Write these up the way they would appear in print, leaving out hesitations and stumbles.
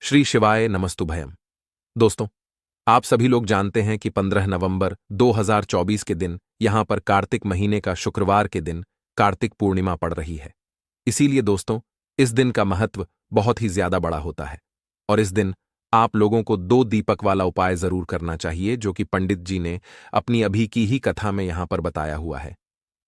श्री शिवाय नमस्तुभयम। दोस्तों, आप सभी लोग जानते हैं कि 15 नवंबर 2024 के दिन यहां पर कार्तिक महीने का शुक्रवार के दिन कार्तिक पूर्णिमा पड़ रही है। इसीलिए दोस्तों, इस दिन का महत्व बहुत ही ज्यादा बड़ा होता है और इस दिन आप लोगों को 2 दीपक वाला उपाय जरूर करना चाहिए, जो कि पंडित जी ने अपनी अभी की ही कथा में यहां पर बताया हुआ है।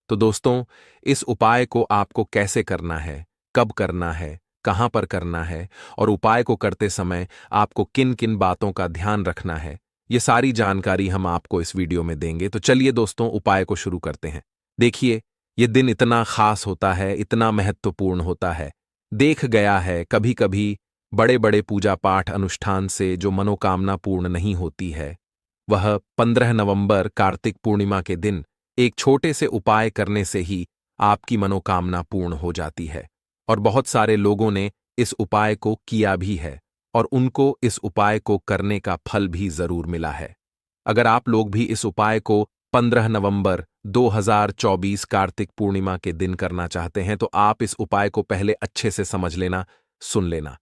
तो दोस्तों, इस उपाय को आपको कैसे करना है, कब करना है, कहां पर करना है और उपाय को करते समय आपको किन किन बातों का ध्यान रखना है, ये सारी जानकारी हम आपको इस वीडियो में देंगे। तो चलिए दोस्तों, उपाय को शुरू करते हैं। देखिए, ये दिन इतना खास होता है, इतना महत्वपूर्ण होता है। देख गया है कभी कभी बड़े बड़े पूजा पाठ अनुष्ठान से जो मनोकामना पूर्ण नहीं होती है, वह 15 नवंबर कार्तिक पूर्णिमा के दिन एक छोटे से उपाय करने से ही आपकी मनोकामना पूर्ण हो जाती है। और बहुत सारे लोगों ने इस उपाय को किया भी है और उनको इस उपाय को करने का फल भी जरूर मिला है। अगर आप लोग भी इस उपाय को 15 नवंबर 2024 कार्तिक पूर्णिमा के दिन करना चाहते हैं, तो आप इस उपाय को पहले अच्छे से समझ लेना, सुन लेना।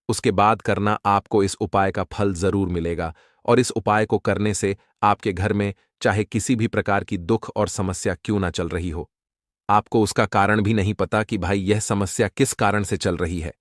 उसके बाद करना, आपको इस उपाय का फल जरूर मिलेगा और इस उपाय को करने से आपके घर में चाहे किसी भी प्रकार की दुख और समस्या क्यों ना चल रही हो, आपको उसका कारण भी नहीं पता कि भाई यह समस्या किस कारण से चल रही है।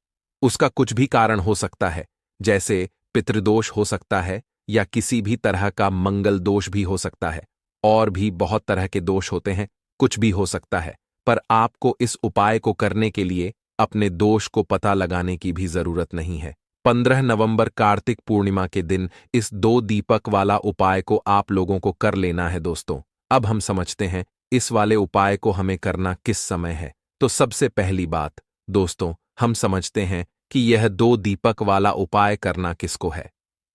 उसका कुछ भी कारण हो सकता है, जैसे पितृदोष हो सकता है या किसी भी तरह का मंगल दोष भी हो सकता है, और भी बहुत तरह के दोष होते हैं, कुछ भी हो सकता है। पर आपको इस उपाय को करने के लिए अपने दोष को पता लगाने की भी जरूरत नहीं है। 15 नवंबर कार्तिक पूर्णिमा के दिन इस 2 दीपक वाला उपाय को आप लोगों को कर लेना है। दोस्तों, अब हम समझते हैं इस वाले उपाय को हमें करना किस समय है। तो सबसे पहली बात दोस्तों, हम समझते हैं कि यह 2 दीपक वाला उपाय करना किसको है।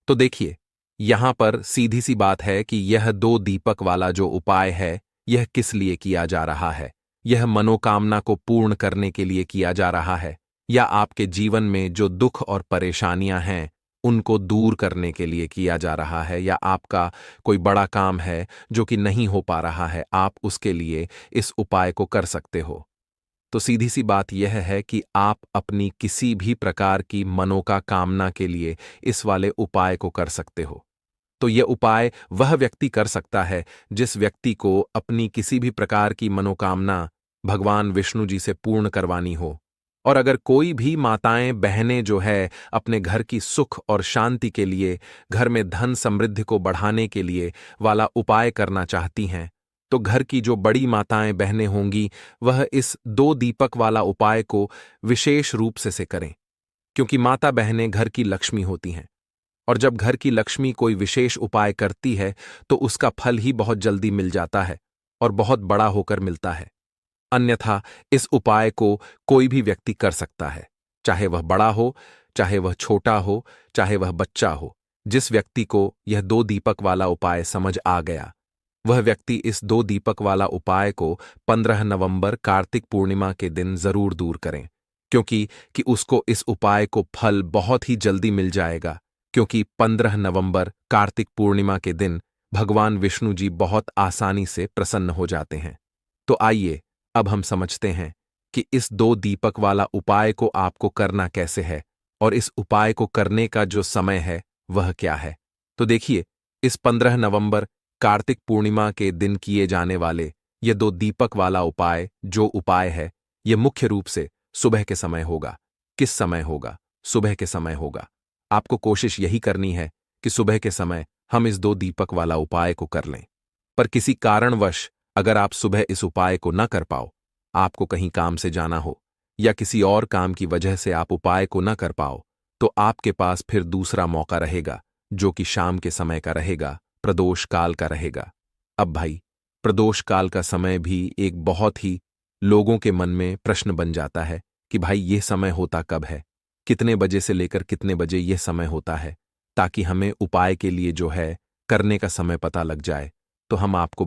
तो देखिए, यहां पर सीधी सी बात है कि यह 2 दीपक वाला जो उपाय है, यह किस लिए किया जा रहा है। यह मनोकामना को पूर्ण करने के लिए किया जा रहा है, या आपके जीवन में जो दुख और परेशानियां हैं उनको दूर करने के लिए किया जा रहा है, या आपका कोई बड़ा काम है जो कि नहीं हो पा रहा है, आप उसके लिए इस उपाय को कर सकते हो। तो सीधी सी बात यह है कि आप अपनी किसी भी प्रकार की मनोकामना के लिए इस वाले उपाय को कर सकते हो। तो यह उपाय वह व्यक्ति कर सकता है जिस व्यक्ति को अपनी किसी भी प्रकार की मनोकामना भगवान विष्णु जी से पूर्ण करवानी हो। और अगर कोई भी माताएं बहनें जो है अपने घर की सुख और शांति के लिए, घर में धन समृद्धि को बढ़ाने के लिए वाला उपाय करना चाहती हैं, तो घर की जो बड़ी माताएं बहनें होंगी, वह इस 2 दीपक वाला उपाय को विशेष रूप से करें, क्योंकि माता बहनें घर की लक्ष्मी होती हैं। और जब घर की लक्ष्मी कोई विशेष उपाय करती है, तो उसका फल ही बहुत जल्दी मिल जाता है और बहुत बड़ा होकर मिलता है। अन्यथा इस उपाय को कोई भी व्यक्ति कर सकता है, चाहे वह बड़ा हो, चाहे वह छोटा हो, चाहे वह बच्चा हो। जिस व्यक्ति को यह 2 दीपक वाला उपाय समझ आ गया, वह व्यक्ति इस 2 दीपक वाला उपाय को 15 नवंबर कार्तिक पूर्णिमा के दिन जरूर दूर करें, क्योंकि उसको इस उपाय को फल बहुत ही जल्दी मिल जाएगा। क्योंकि 15 नवंबर कार्तिक पूर्णिमा के दिन भगवान विष्णु जी बहुत आसानी से प्रसन्न हो जाते हैं। तो आइए, अब हम समझते हैं कि इस 2 दीपक वाला उपाय को आपको करना कैसे है और इस उपाय को करने का जो समय है वह क्या है। तो देखिए, इस 15 नवंबर कार्तिक पूर्णिमा के दिन किए जाने वाले ये 2 दीपक वाला उपाय जो उपाय है, ये मुख्य रूप से सुबह के समय होगा। किस समय होगा? सुबह के समय होगा। आपको कोशिश यही करनी है कि सुबह के समय हम इस 2 दीपक वाला उपाय को कर लें। पर किसी कारणवश अगर आप सुबह इस उपाय को न कर पाओ, आपको कहीं काम से जाना हो या किसी और काम की वजह से आप उपाय को न कर पाओ, तो आपके पास फिर दूसरा मौका रहेगा, जो कि शाम के समय का रहेगा, प्रदोष काल का रहेगा। अब भाई, प्रदोष काल का समय भी एक बहुत ही लोगों के मन में प्रश्न बन जाता है कि भाई ये समय होता कब है, कितने बजे से लेकर कितने बजे यह समय होता है, ताकि हमें उपाय के लिए जो है करने का समय पता लग जाए। तो हम आपको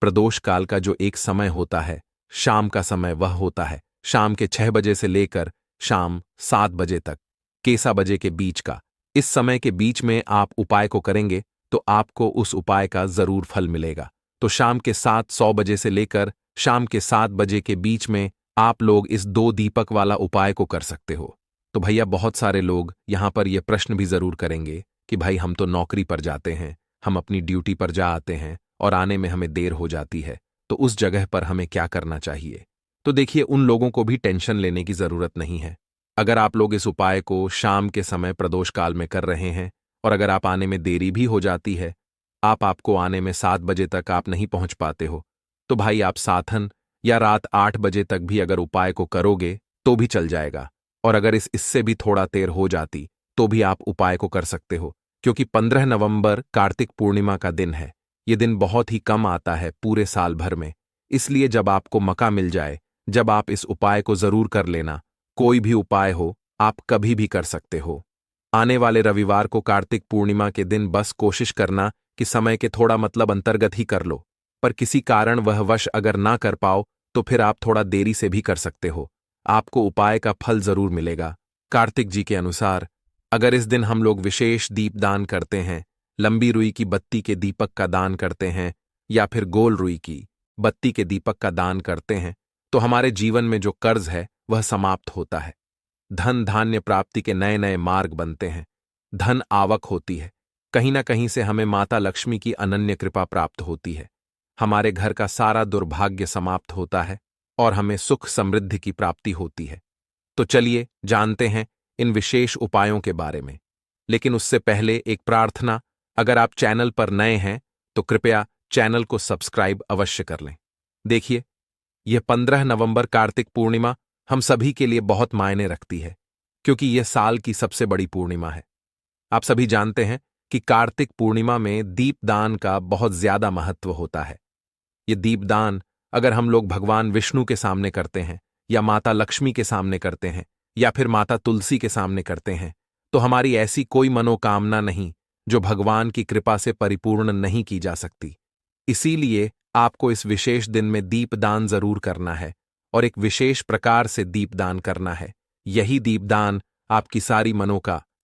प्रदोष काल का जो एक समय होता है, शाम का समय, वह होता है शाम के 6 बजे से लेकर शाम 7 बजे तक, केसा बजे के बीच का। इस समय के बीच में आप उपाय को करेंगे तो आपको उस उपाय का जरूर फल मिलेगा। तो शाम के 7:100 बजे से लेकर शाम के 7 बजे के बीच में आप लोग इस 2 दीपक वाला उपाय को कर सकते हो। तो भैया बहुत सारे लोग यहाँ पर ये प्रश्न भी जरूर करेंगे कि भाई हम तो नौकरी पर जाते हैं, हम अपनी ड्यूटी पर जा आते हैं और आने में हमें देर हो जाती है, तो उस जगह पर हमें क्या करना चाहिए। तो देखिए, उन लोगों को भी टेंशन लेने की जरूरत नहीं है। अगर आप लोग इस उपाय को शाम के समय प्रदोष काल में कर रहे हैं और अगर आप आने में देरी भी हो जाती है, आपको आने में 7 बजे तक आप नहीं पहुंच पाते हो, तो भाई आप साथन या रात 8 बजे तक भी अगर उपाय को करोगे तो भी चल जाएगा। और अगर इससे भी थोड़ा देर हो जाती तो भी आप उपाय को कर सकते हो, क्योंकि 15 नवंबर कार्तिक पूर्णिमा का दिन है। ये दिन बहुत ही कम आता है पूरे साल भर में, इसलिए जब आपको मौका मिल जाए, जब आप इस उपाय को जरूर कर लेना। कोई भी उपाय हो, आप कभी भी कर सकते हो। आने वाले रविवार को कार्तिक पूर्णिमा के दिन बस कोशिश करना कि समय के थोड़ा अंतर्गत ही कर लो, पर किसी कारण वह वश अगर ना कर पाओ तो फिर आप थोड़ा देरी से भी कर सकते हो। आपको उपाय का फल जरूर मिलेगा। कार्तिक जी के अनुसार अगर इस दिन हम लोग विशेष दीप दान करते हैं, लंबी रुई की बत्ती के दीपक का दान करते हैं या फिर गोल रुई की बत्ती के दीपक का दान करते हैं, तो हमारे जीवन में जो कर्ज है वह समाप्त होता है। धन धान्य प्राप्ति के नए नए मार्ग बनते हैं, धन आवक होती है, कहीं ना कहीं से हमें माता लक्ष्मी की अनन्य कृपा प्राप्त होती है, हमारे घर का सारा दुर्भाग्य समाप्त होता है और हमें सुख समृद्धि की प्राप्ति होती है। तो चलिए जानते हैं इन विशेष उपायों के बारे में। लेकिन उससे पहले एक प्रार्थना, अगर आप चैनल पर नए हैं तो कृपया चैनल को सब्सक्राइब अवश्य कर लें। देखिए, यह 15 नवंबर कार्तिक पूर्णिमा हम सभी के लिए बहुत मायने रखती है, क्योंकि यह साल की सबसे बड़ी पूर्णिमा है। आप सभी जानते हैं कि कार्तिक पूर्णिमा में दीपदान का बहुत ज्यादा महत्व होता है। ये दीपदान अगर हम लोग भगवान विष्णु के सामने करते हैं या माता लक्ष्मी के सामने करते हैं या फिर माता तुलसी के सामने करते हैं, तो हमारी ऐसी कोई मनोकामना नहीं जो भगवान की कृपा से परिपूर्ण नहीं की जा सकती। इसीलिए आपको इस विशेष दिन में दीपदान जरूर करना है और एक विशेष प्रकार से दीपदान करना है। यही दीपदान आपकी सारी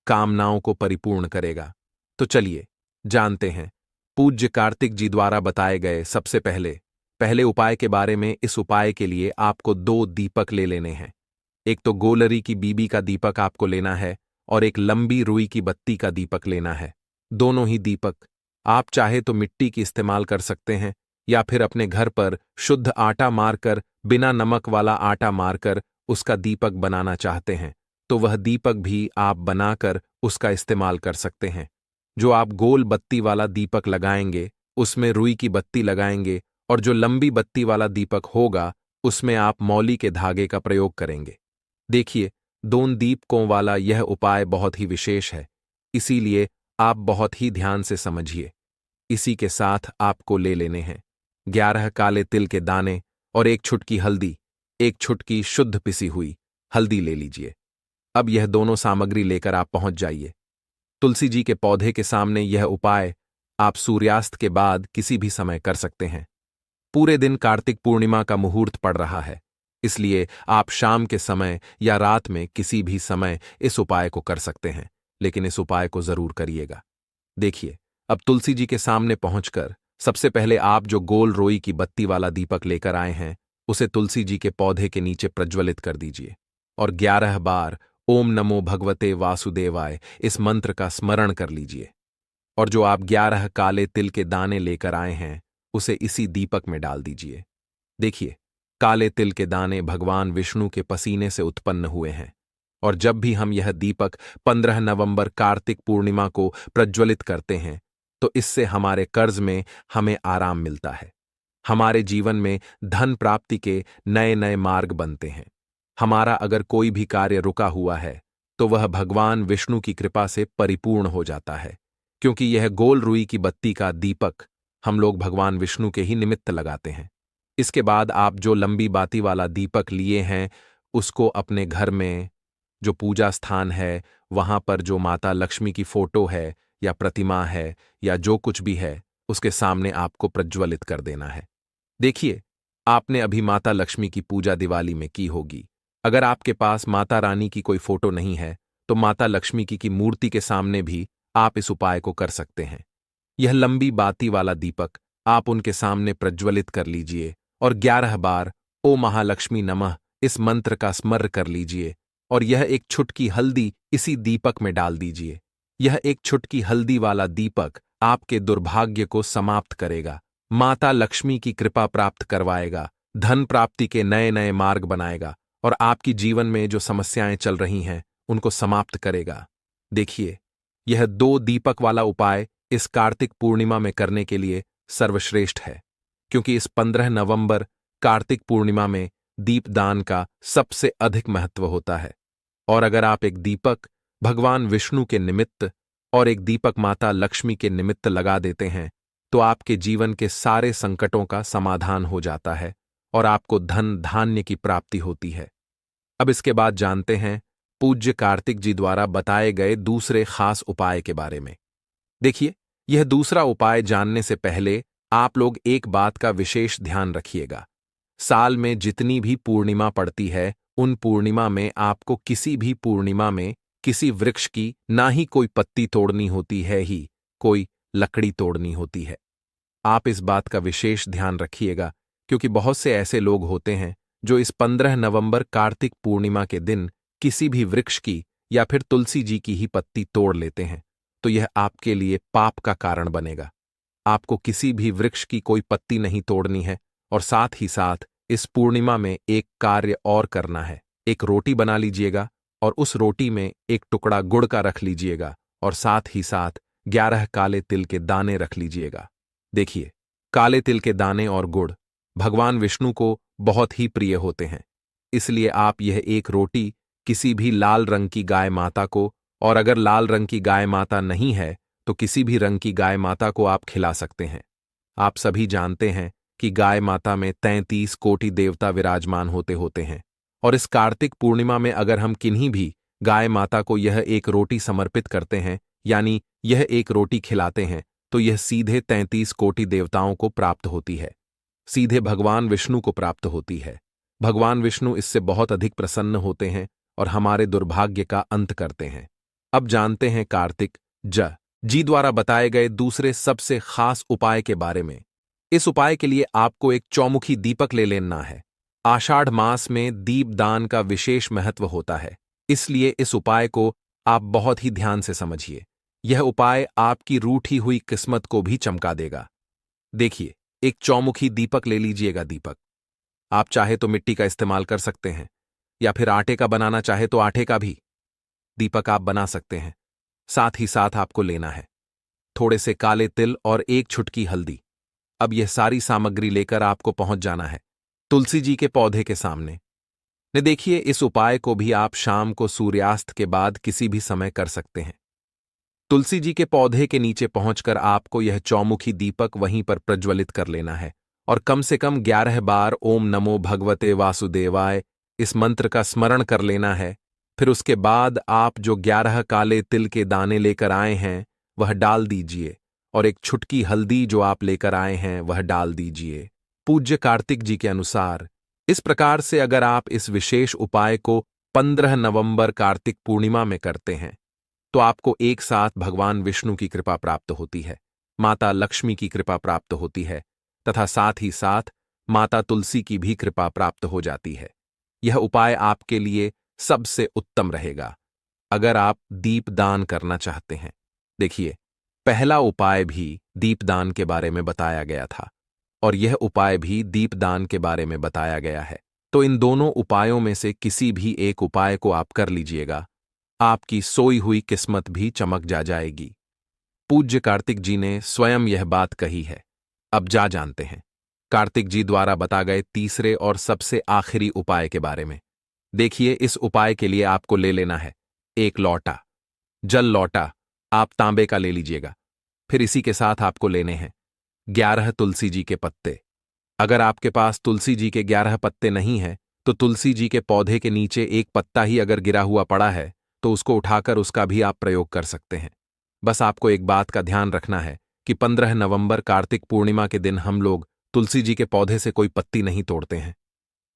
कामनाओं को परिपूर्ण करेगा। तो चलिए जानते हैं पूज्य कार्तिक जी द्वारा बताए गए सबसे पहले उपाय के बारे में। इस उपाय के लिए आपको 2 दीपक ले लेने हैं। एक तो गोलरी की बीबी का दीपक आपको लेना है और एक लंबी रुई की बत्ती का दीपक लेना है। दोनों ही दीपक आप चाहे तो मिट्टी की इस्तेमाल कर सकते हैं या फिर अपने घर पर शुद्ध आटा मारकर, बिना नमक वाला आटा मारकर उसका दीपक बनाना चाहते हैं तो वह दीपक भी आप बनाकर उसका इस्तेमाल कर सकते हैं। जो आप गोल बत्ती वाला दीपक लगाएंगे उसमें रुई की बत्ती लगाएंगे और जो लंबी बत्ती वाला दीपक होगा उसमें आप मौली के धागे का प्रयोग करेंगे। देखिए, 2 दीपकों वाला यह उपाय बहुत ही विशेष है, इसीलिए आप बहुत ही ध्यान से समझिए। इसी के साथ आपको ले लेने हैं 11 काले तिल के दाने और 1 छुटकी हल्दी, 1 छुटकी शुद्ध पिसी हुई हल्दी ले लीजिए। अब यह दोनों सामग्री लेकर आप पहुंच जाइए तुलसी जी के पौधे के सामने। यह उपाय आप सूर्यास्त के बाद किसी भी समय कर सकते हैं। पूरे दिन कार्तिक पूर्णिमा का मुहूर्त पड़ रहा है, इसलिए आप शाम के समय या रात में किसी भी समय इस उपाय को कर सकते हैं, लेकिन इस उपाय को जरूर करिएगा। देखिए, अब तुलसी जी के सामने पहुंचकर सबसे पहले आप जो गोल रोई की बत्ती वाला दीपक लेकर आए हैं उसे तुलसी जी के पौधे के नीचे प्रज्वलित कर दीजिए और 11 बार ओम नमो भगवते वासुदेवाय इस मंत्र का स्मरण कर लीजिए। और जो आप 11 काले तिल के दाने लेकर आए हैं उसे इसी दीपक में डाल दीजिए। देखिए, काले तिल के दाने भगवान विष्णु के पसीने से उत्पन्न हुए हैं और जब भी हम यह दीपक 15 नवंबर कार्तिक पूर्णिमा को प्रज्वलित करते हैं तो इससे हमारे कर्ज में हमें आराम मिलता है, हमारे जीवन में धन प्राप्ति के नए नए मार्ग बनते हैं। हमारा अगर कोई भी कार्य रुका हुआ है तो वह भगवान विष्णु की कृपा से परिपूर्ण हो जाता है, क्योंकि यह गोल रुई की बत्ती का दीपक हम लोग भगवान विष्णु के ही निमित्त लगाते हैं। इसके बाद आप जो लंबी बाती वाला दीपक लिए हैं उसको अपने घर में जो पूजा स्थान है वहां पर जो माता लक्ष्मी की फोटो है या प्रतिमा है या जो कुछ भी है उसके सामने आपको प्रज्वलित कर देना है। देखिए, आपने अभी माता लक्ष्मी की पूजा दिवाली में की होगी। अगर आपके पास माता रानी की कोई फोटो नहीं है तो माता लक्ष्मी की मूर्ति के सामने भी आप इस उपाय को कर सकते हैं। यह लंबी बाती वाला दीपक आप उनके सामने प्रज्वलित कर लीजिए और 11 बार ओ महालक्ष्मी नमः इस मंत्र का स्मरण कर लीजिए और यह एक छुटकी हल्दी इसी दीपक में डाल दीजिए। यह एक छुटकी हल्दी वाला दीपक आपके दुर्भाग्य को समाप्त करेगा, माता लक्ष्मी की कृपा प्राप्त करवाएगा, धन प्राप्ति के नए नए मार्ग बनाएगा और आपकी जीवन में जो समस्याएं चल रही हैं उनको समाप्त करेगा। देखिए, यह 2 दीपक वाला उपाय इस कार्तिक पूर्णिमा में करने के लिए सर्वश्रेष्ठ है, क्योंकि इस 15 नवंबर कार्तिक पूर्णिमा में दीपदान का सबसे अधिक महत्व होता है। और अगर आप एक दीपक भगवान विष्णु के निमित्त और एक दीपक माता लक्ष्मी के निमित्त लगा देते हैं तो आपके जीवन के सारे संकटों का समाधान हो जाता है और आपको धन धान्य की प्राप्ति होती है। अब इसके बाद जानते हैं पूज्य कार्तिक जी द्वारा बताए गए दूसरे खास उपाय के बारे में। देखिए, यह दूसरा उपाय जानने से पहले आप लोग एक बात का विशेष ध्यान रखिएगा। साल में जितनी भी पूर्णिमा पड़ती है उन पूर्णिमा में आपको किसी भी पूर्णिमा में किसी वृक्ष की ना ही कोई पत्ती तोड़नी होती है ही कोई लकड़ी तोड़नी होती है। आप इस बात का विशेष ध्यान रखिएगा, क्योंकि बहुत से ऐसे लोग होते हैं जो इस 15 नवंबर कार्तिक पूर्णिमा के दिन किसी भी वृक्ष की या फिर तुलसी जी की ही पत्ती तोड़ लेते हैं, तो यह आपके लिए पाप का कारण बनेगा। आपको किसी भी वृक्ष की कोई पत्ती नहीं तोड़नी है और साथ ही साथ इस पूर्णिमा में एक कार्य और करना है। एक रोटी बना लीजिएगा और उस रोटी में एक टुकड़ा गुड़ का रख लीजिएगा और साथ ही साथ 11 काले तिल के दाने रख लीजिएगा। देखिए, काले तिल के दाने और गुड़ भगवान विष्णु को बहुत ही प्रिय होते हैं, इसलिए आप यह एक रोटी किसी भी लाल रंग की गाय माता को, और अगर लाल रंग की गाय माता नहीं है तो किसी भी रंग की गाय माता को आप खिला सकते हैं। आप सभी जानते हैं कि गाय माता में 33 कोटि देवता विराजमान होते हैं और इस कार्तिक पूर्णिमा में अगर हम किन्हीं भी गाय माता को यह एक रोटी समर्पित करते हैं, यानी यह एक रोटी खिलाते हैं, तो यह सीधे 33 कोटि देवताओं को प्राप्त होती है, सीधे भगवान विष्णु को प्राप्त होती है। भगवान विष्णु इससे बहुत अधिक प्रसन्न होते हैं और हमारे दुर्भाग्य का अंत करते हैं। अब जानते हैं कार्तिक जी द्वारा बताए गए दूसरे सबसे खास उपाय के बारे में। इस उपाय के लिए आपको एक चौमुखी दीपक ले लेना है। आषाढ़ मास में दीपदान का विशेष महत्व होता है, इसलिए इस उपाय को आप बहुत ही ध्यान से समझिए। यह उपाय आपकी रूठी हुई किस्मत को भी चमका देगा। देखिए, एक चौमुखी दीपक ले लीजिएगा। दीपक आप चाहे तो मिट्टी का इस्तेमाल कर सकते हैं या फिर आटे का बनाना चाहे तो आटे का भी दीपक आप बना सकते हैं। साथ ही साथ आपको लेना है थोड़े से काले तिल और एक छुटकी हल्दी। अब यह सारी सामग्री लेकर आपको पहुंच जाना है तुलसी जी के पौधे के सामने। ने देखिए, इस उपाय को भी आप शाम को सूर्यास्त के बाद किसी भी समय कर सकते हैं। तुलसी जी के पौधे के नीचे पहुंचकर आपको यह चौमुखी दीपक वहीं पर प्रज्वलित कर लेना है और कम से कम 11 बार ओम नमो भगवते वासुदेवाय इस मंत्र का स्मरण कर लेना है। फिर उसके बाद आप जो 11 काले तिल के दाने लेकर आए हैं वह डाल दीजिए और एक छुटकी हल्दी जो आप लेकर आए हैं वह डाल दीजिए पूज्य कार्तिक जी के अनुसार। इस प्रकार से अगर आप इस विशेष उपाय को 15 नवंबर कार्तिक पूर्णिमा में करते हैं तो आपको एक साथ भगवान विष्णु की कृपा प्राप्त होती है, माता लक्ष्मी की कृपा प्राप्त होती है तथा साथ ही साथ माता तुलसी की भी कृपा प्राप्त हो जाती है। यह उपाय आपके लिए सबसे उत्तम रहेगा अगर आप दीपदान करना चाहते हैं। देखिए, पहला उपाय भी दीपदान के बारे में बताया गया था और यह उपाय भी दीपदान के बारे में बताया गया है, तो इन दोनों उपायों में से किसी भी एक उपाय को आप कर लीजिएगा, आपकी सोई हुई किस्मत भी चमक जाएगी। पूज्य कार्तिक जी ने स्वयं यह बात कही है। अब जानते हैं कार्तिक जी द्वारा बता गए तीसरे और सबसे आखिरी उपाय के बारे में। देखिए, इस उपाय के लिए आपको ले लेना है एक लौटा जल। लौटा आप तांबे का ले लीजिएगा। फिर इसी के साथ आपको लेने हैं 11 तुलसी जी के पत्ते। अगर आपके पास तुलसी जी के 11 पत्ते नहीं हैं तो तुलसी जी के पौधे के नीचे एक पत्ता ही अगर गिरा हुआ पड़ा है तो उसको उठाकर उसका भी आप प्रयोग कर सकते हैं। बस आपको एक बात का ध्यान रखना है कि 15 नवंबर कार्तिक पूर्णिमा के दिन हम लोग तुलसी जी के पौधे से कोई पत्ती नहीं तोड़ते हैं,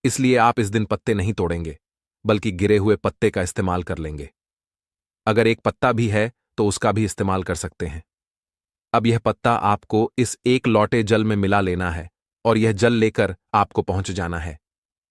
इसलिए आप इस दिन पत्ते नहीं तोड़ेंगे बल्कि गिरे हुए पत्ते का इस्तेमाल कर लेंगे। अगर एक पत्ता भी है तो उसका भी इस्तेमाल कर सकते हैं। अब यह पत्ता आपको इस एक लौटे जल में मिला लेना है और यह जल लेकर आपको पहुंच जाना है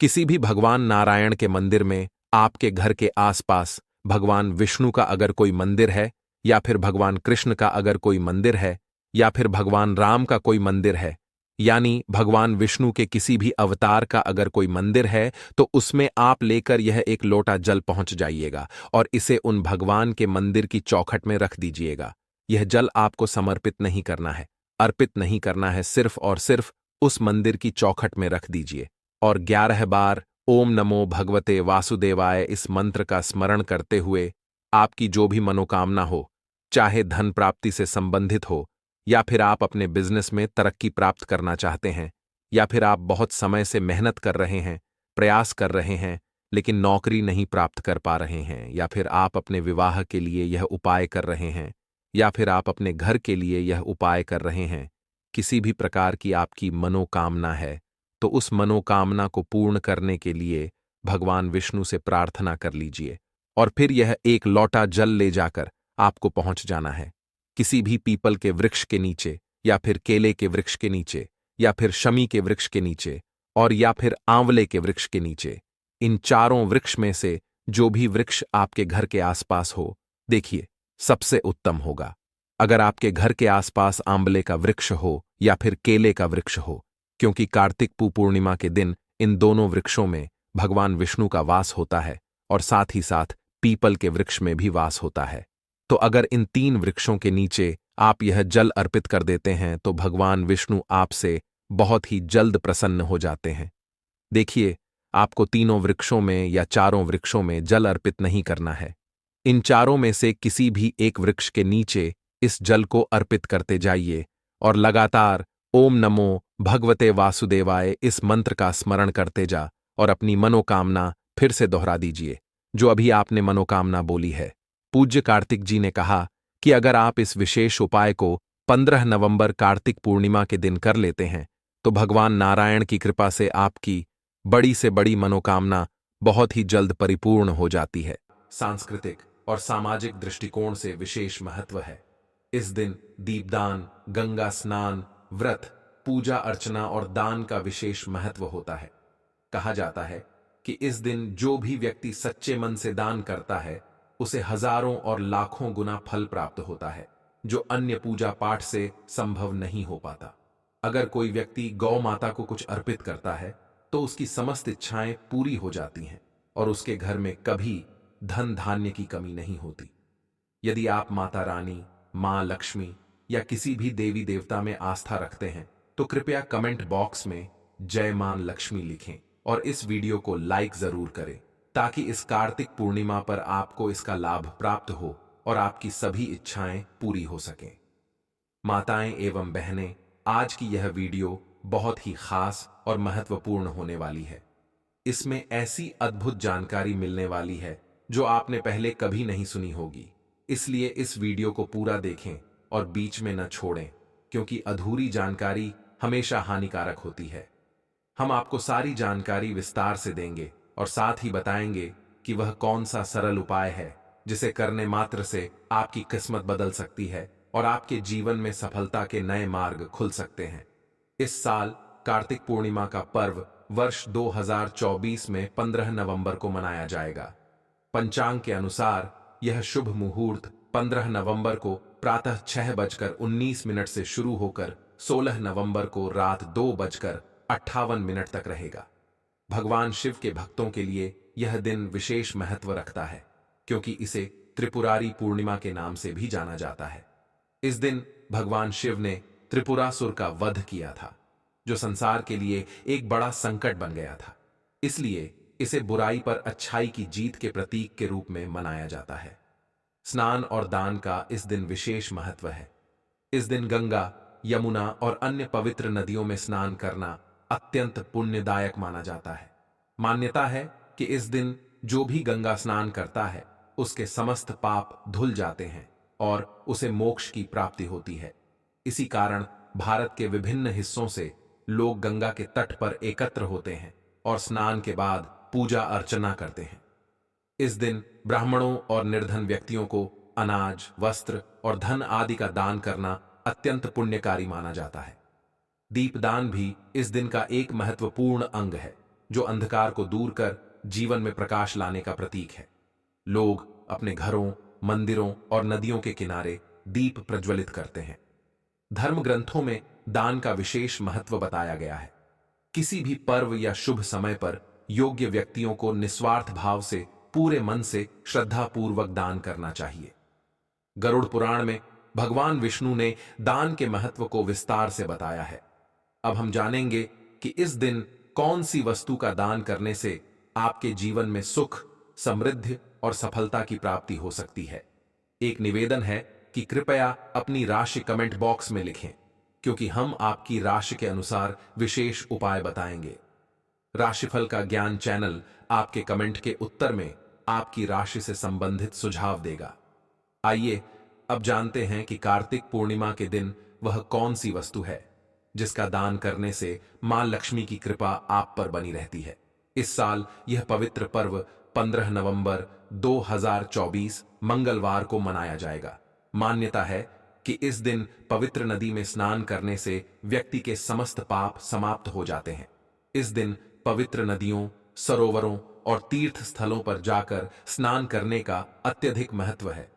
किसी भी भगवान नारायण के मंदिर में आपके घर के आसपास भगवान विष्णु का अगर कोई मंदिर है, या फिर भगवान कृष्ण का अगर कोई मंदिर है, या फिर भगवान राम का कोई मंदिर है, यानी भगवान विष्णु के किसी भी अवतार का अगर कोई मंदिर है, तो उसमें आप लेकर यह एक लोटा जल पहुंच जाइएगा और इसे उन भगवान के मंदिर की चौखट में रख दीजिएगा। यह जल आपको समर्पित नहीं करना है, अर्पित नहीं करना है, सिर्फ और सिर्फ उस मंदिर की चौखट में रख दीजिए और 11 बार ओम नमो भगवते वासुदेवाय इस मंत्र का स्मरण करते हुए आपकी जो भी मनोकामना हो, चाहे धन प्राप्ति से संबंधित हो, या फिर आप अपने बिजनेस में तरक्की प्राप्त करना चाहते हैं, या फिर आप बहुत समय से मेहनत कर रहे हैं, प्रयास कर रहे हैं, लेकिन नौकरी नहीं प्राप्त कर पा रहे हैं, या फिर आप अपने विवाह के लिए यह उपाय कर रहे हैं, या फिर आप अपने घर के लिए यह उपाय कर रहे हैं, किसी भी प्रकार की आपकी मनोकामना है, तो उस मनोकामना को पूर्ण करने के लिए भगवान विष्णु से प्रार्थना कर लीजिए और फिर यह एक लोटा जल ले जाकर आपको पहुंच जाना है। किसी भी पीपल के वृक्ष के नीचे, या फिर केले के वृक्ष के नीचे, या फिर शमी के वृक्ष के नीचे, और या फिर आंवले के वृक्ष के नीचे, इन चारों वृक्ष में से जो भी वृक्ष आपके घर के आसपास हो, देखिए सबसे उत्तम होगा अगर आपके घर के आसपास आंवले का वृक्ष हो या फिर केले का वृक्ष हो, क्योंकि कार्तिक पूर्णिमा के दिन इन दोनों वृक्षों में भगवान विष्णु का वास होता है और साथ ही साथ पीपल के वृक्ष में भी वास होता है। तो अगर इन 3 वृक्षों के नीचे आप यह जल अर्पित कर देते हैं तो भगवान विष्णु आपसे बहुत ही जल्द प्रसन्न हो जाते हैं। देखिए, आपको तीनों वृक्षों में या चारों वृक्षों में जल अर्पित नहीं करना है। इन चारों में से किसी भी एक वृक्ष के नीचे इस जल को अर्पित करते जाइए और लगातार ओम नमो भगवते वासुदेवाय इस मंत्र का स्मरण करते जा और अपनी मनोकामना फिर से दोहरा दीजिए, जो अभी आपने मनोकामना बोली है। पूज्य कार्तिक जी ने कहा कि अगर आप इस विशेष उपाय को 15 नवंबर कार्तिक पूर्णिमा के दिन कर लेते हैं, तो भगवान नारायण की कृपा से आपकी बड़ी से बड़ी मनोकामना बहुत ही जल्द परिपूर्ण हो जाती है। सांस्कृतिक और सामाजिक दृष्टिकोण से विशेष महत्व है। इस दिन दीपदान, गंगा स्नान, व्रत, पूजा अर्चना और दान का विशेष महत्व होता है। कहा जाता है कि इस दिन जो भी व्यक्ति सच्चे मन से दान करता है, उसे हजारों और लाखों गुना फल प्राप्त होता है, जो अन्य पूजा पाठ से संभव नहीं हो पाता। अगर कोई व्यक्ति गौ माता को कुछ अर्पित करता है, तो उसकी समस्त इच्छाएं पूरी हो जाती हैं और उसके घर में कभी धन धान्य की कमी नहीं होती। यदि आप माता रानी, मां लक्ष्मी या किसी भी देवी देवता में आस्था रखते हैं, तो कृपया कमेंट बॉक्स में जय मां लक्ष्मी लिखें और इस वीडियो को लाइक जरूर करें, ताकि इस कार्तिक पूर्णिमा पर आपको इसका लाभ प्राप्त हो और आपकी सभी इच्छाएं पूरी हो सकें। माताएं एवं बहनें, आज की यह वीडियो बहुत ही खास और महत्वपूर्ण होने वाली है। इसमें ऐसी अद्भुत जानकारी मिलने वाली है जो आपने पहले कभी नहीं सुनी होगी। इसलिए इस वीडियो को पूरा देखें और बीच में न छोड़ें, क्योंकि अधूरी जानकारी हमेशा हानिकारक होती है। हम आपको सारी जानकारी विस्तार से देंगे और साथ ही बताएंगे कि वह कौन सा सरल उपाय है जिसे करने मात्र से आपकी किस्मत बदल सकती है और आपके जीवन में सफलता के नए मार्ग खुल सकते हैं। इस साल कार्तिक पूर्णिमा का पर्व वर्ष 2024 में 15 नवंबर को मनाया जाएगा। पंचांग के अनुसार यह शुभ मुहूर्त 15 नवंबर को प्रातः 6:19 से शुरू होकर 16 नवंबर को रात 2:58 तक रहेगा। भगवान शिव के भक्तों के लिए यह दिन विशेष महत्व रखता है, क्योंकि इसे त्रिपुरारी पूर्णिमा के नाम से भी जाना जाता है। इस दिन भगवान शिव ने त्रिपुरासुर का वध किया था, जो संसार के लिए एक बड़ा संकट बन गया था। इसलिए इसे बुराई पर अच्छाई की जीत के प्रतीक के रूप में मनाया जाता है। स्नान और दान का इस दिन विशेष महत्व है। इस दिन गंगा, यमुना और अन्य पवित्र नदियों में स्नान करना अत्यंत पुण्यदायक माना जाता है। मान्यता है कि इस दिन जो भी गंगा स्नान करता है, उसके समस्त पाप धुल जाते हैं और उसे मोक्ष की प्राप्ति होती है। इसी कारण भारत के विभिन्न हिस्सों से लोग गंगा के तट पर एकत्र होते हैं और स्नान के बाद पूजा अर्चना करते हैं। इस दिन ब्राह्मणों और निर्धन व्यक्तियों को अनाज, वस्त्र और धन आदि का दान करना अत्यंत पुण्यकारी माना जाता है। दीपदान भी इस दिन का एक महत्वपूर्ण अंग है, जो अंधकार को दूर कर जीवन में प्रकाश लाने का प्रतीक है। लोग अपने घरों, मंदिरों और नदियों के किनारे दीप प्रज्वलित करते हैं। धर्म ग्रंथों में दान का विशेष महत्व बताया गया है। किसी भी पर्व या शुभ समय पर योग्य व्यक्तियों को निस्वार्थ भाव से पूरे मन से श्रद्धापूर्वक दान करना चाहिए। गरुड़ पुराण में भगवान विष्णु ने दान के महत्व को विस्तार से बताया है। अब हम जानेंगे कि इस दिन कौन सी वस्तु का दान करने से आपके जीवन में सुख, समृद्धि और सफलता की प्राप्ति हो सकती है। एक निवेदन है कि कृपया अपनी राशि कमेंट बॉक्स में लिखें, क्योंकि हम आपकी राशि के अनुसार विशेष उपाय बताएंगे। राशिफल का ज्ञान चैनल आपके कमेंट के उत्तर में आपकी राशि से संबंधित सुझाव देगा। आइए अब जानते हैं कि कार्तिक पूर्णिमा के दिन वह कौन सी वस्तु है जिसका दान करने से मां लक्ष्मी की कृपा आप पर बनी रहती है। इस साल यह पवित्र पर्व 15 नवंबर 2024 मंगलवार को मनाया जाएगा। मान्यता है कि इस दिन पवित्र नदी में स्नान करने से व्यक्ति के समस्त पाप समाप्त हो जाते हैं। इस दिन पवित्र नदियों, सरोवरों और तीर्थ स्थलों पर जाकर स्नान करने का अत्यधिक महत्व है।